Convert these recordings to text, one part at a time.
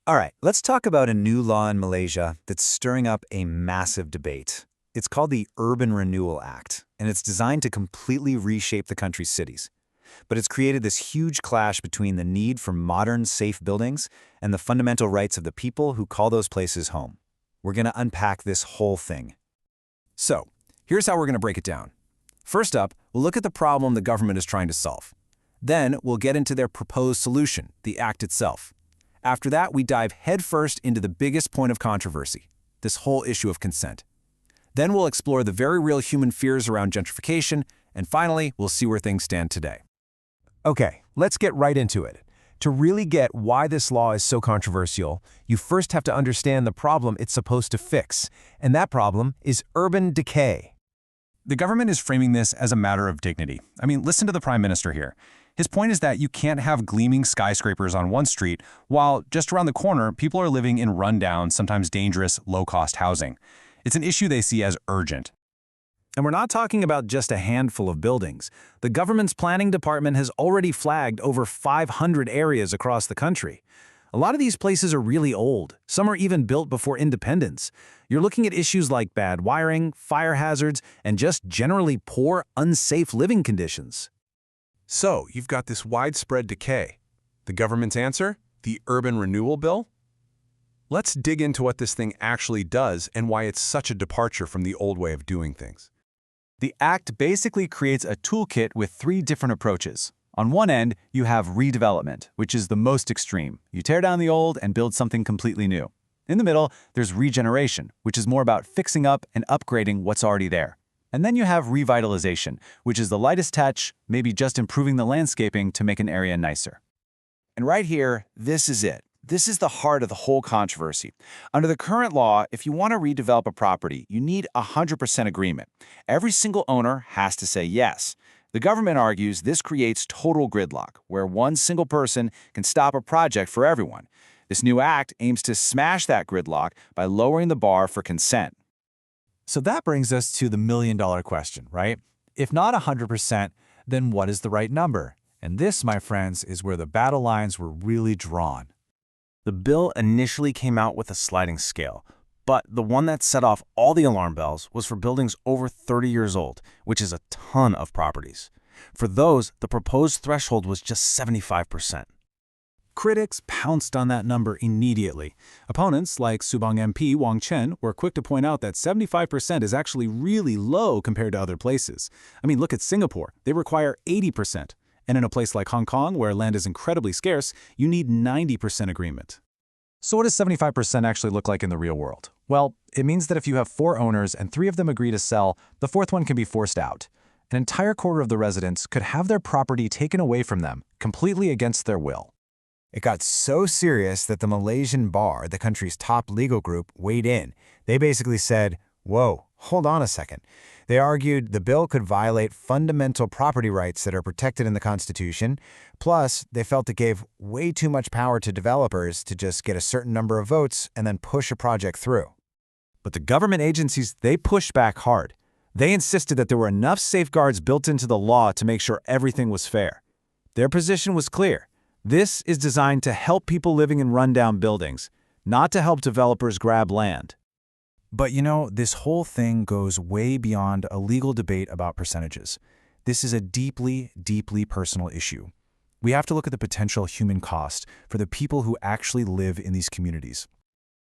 All right, let's talk about a new law in Malaysia that's stirring up a massive debate. It's called the Urban Renewal Act, and it's designed to completely reshape the country's cities. But it's created this huge clash between the need for modern, safe buildings and the fundamental rights of the people who call those places home. We're going to unpack this whole thing. So, here's how we're going to break it down. First up, we'll look at the problem the government is trying to solve. Then, we'll get into their proposed solution, the act itself. After that, we dive headfirst into the biggest point of controversy, this whole issue of consent. Then we'll explore the very real human fears around gentrification, and finally, we'll see where things stand today. Okay, let's get right into it. To really get why this law is so controversial, you first have to understand the problem it's supposed to fix, and that problem is urban decay. The government is framing this as a matter of dignity. I mean, listen to the Prime Minister here. His point is that you can't have gleaming skyscrapers on one street, while just around the corner, people are living in rundown, sometimes dangerous, low-cost housing. It's an issue they see as urgent. And we're not talking about just a handful of buildings. The government's planning department has already flagged over 500 areas across the country. A lot of these places are really old. Some are even built before independence. You're looking at issues like bad wiring, fire hazards, and just generally poor, unsafe living conditions. So, you've got this widespread decay. The government's answer? The Urban Renewal Bill? Let's dig into what this thing actually does and why it's such a departure from the old way of doing things. The Act basically creates a toolkit with 3 different approaches. On one end, you have redevelopment, which is the most extreme. You tear down the old and build something completely new. In the middle, there's regeneration, which is more about fixing up and upgrading what's already there. And then you have revitalization, which is the lightest touch, maybe just improving the landscaping to make an area nicer. And right here, this is it. This is the heart of the whole controversy. Under the current law, if you want to redevelop a property, you need 100% agreement. Every single owner has to say yes. The government argues this creates total gridlock, where one single person can stop a project for everyone. This new act aims to smash that gridlock by lowering the bar for consent. So that brings us to the million-dollar question, right? If not 100%, then what is the right number? And this, my friends, is where the battle lines were really drawn. The bill initially came out with a sliding scale, but the one that set off all the alarm bells was for buildings over 30 years old, which is a ton of properties. For those, the proposed threshold was just 75%. Critics pounced on that number immediately. Opponents, like Subang MP Wong Chen, were quick to point out that 75% is actually really low compared to other places. I mean, look at Singapore. They require 80%. And in a place like Hong Kong, where land is incredibly scarce, you need 90% agreement. So what does 75% actually look like in the real world? Well, it means that if you have 4 owners and 3 of them agree to sell, the 4th one can be forced out. An entire quarter of the residents could have their property taken away from them, completely against their will. It got so serious that the Malaysian Bar, the country's top legal group, weighed in. They basically said, whoa, hold on a second. They argued the bill could violate fundamental property rights that are protected in the Constitution. Plus, they felt it gave way too much power to developers to just get a certain number of votes and then push a project through. But the government agencies, they pushed back hard. They insisted that there were enough safeguards built into the law to make sure everything was fair. Their position was clear. This is designed to help people living in rundown buildings, not to help developers grab land. But you know, this whole thing goes way beyond a legal debate about percentages. This is a deeply, deeply personal issue. We have to look at the potential human cost for the people who actually live in these communities.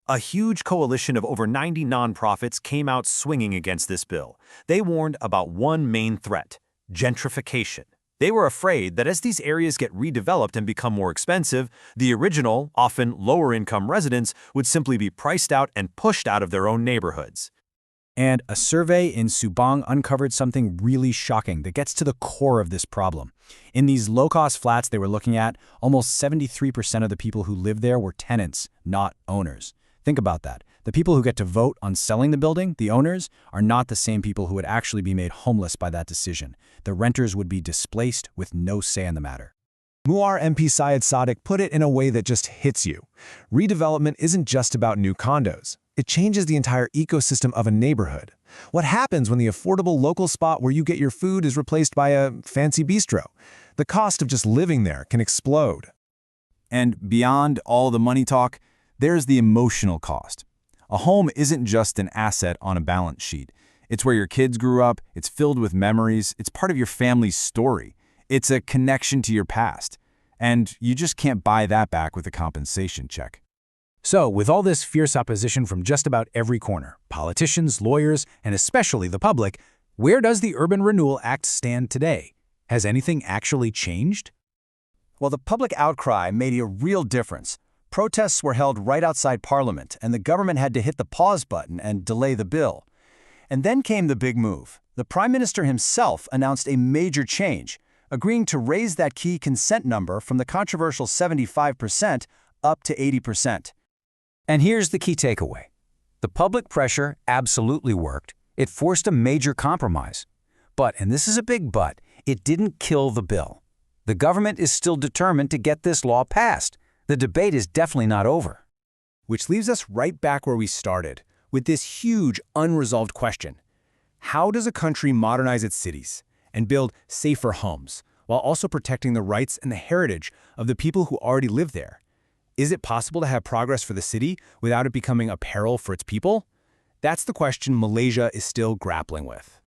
A huge coalition of over 90 nonprofits came out swinging against this bill. They warned about one main threat: gentrification. They were afraid that as these areas get redeveloped and become more expensive, the original, often lower-income residents would simply be priced out and pushed out of their own neighborhoods. And a survey in Subang uncovered something really shocking that gets to the core of this problem. In these low-cost flats they were looking at, almost 73% of the people who lived there were tenants, not owners. Think about that. The people who get to vote on selling the building, the owners, are not the same people who would actually be made homeless by that decision. The renters would be displaced with no say in the matter. Muar MP Syed Sadiq put it in a way that just hits you. Redevelopment isn't just about new condos. It changes the entire ecosystem of a neighborhood. What happens when the affordable local spot where you get your food is replaced by a fancy bistro? The cost of just living there can explode. And beyond all the money talk, there's the emotional cost. A home isn't just an asset on a balance sheet. It's where your kids grew up, it's filled with memories, it's part of your family's story. It's a connection to your past. And you just can't buy that back with a compensation check. So, with all this fierce opposition from just about every corner, politicians, lawyers, and especially the public, where does the Urban Renewal Act stand today? Has anything actually changed? Well, the public outcry made a real difference. Protests were held right outside Parliament, and the government had to hit the pause button and delay the bill. And then came the big move. The Prime Minister himself announced a major change, agreeing to raise that key consent number from the controversial 75% up to 80%. And here's the key takeaway. The public pressure absolutely worked. It forced a major compromise. But, and this is a big but, it didn't kill the bill. The government is still determined to get this law passed. The debate is definitely not over. Which leaves us right back where we started, with this huge, unresolved question. How does a country modernize its cities and build safer homes, while also protecting the rights and the heritage of the people who already live there? Is it possible to have progress for the city without it becoming a peril for its people? That's the question Malaysia is still grappling with.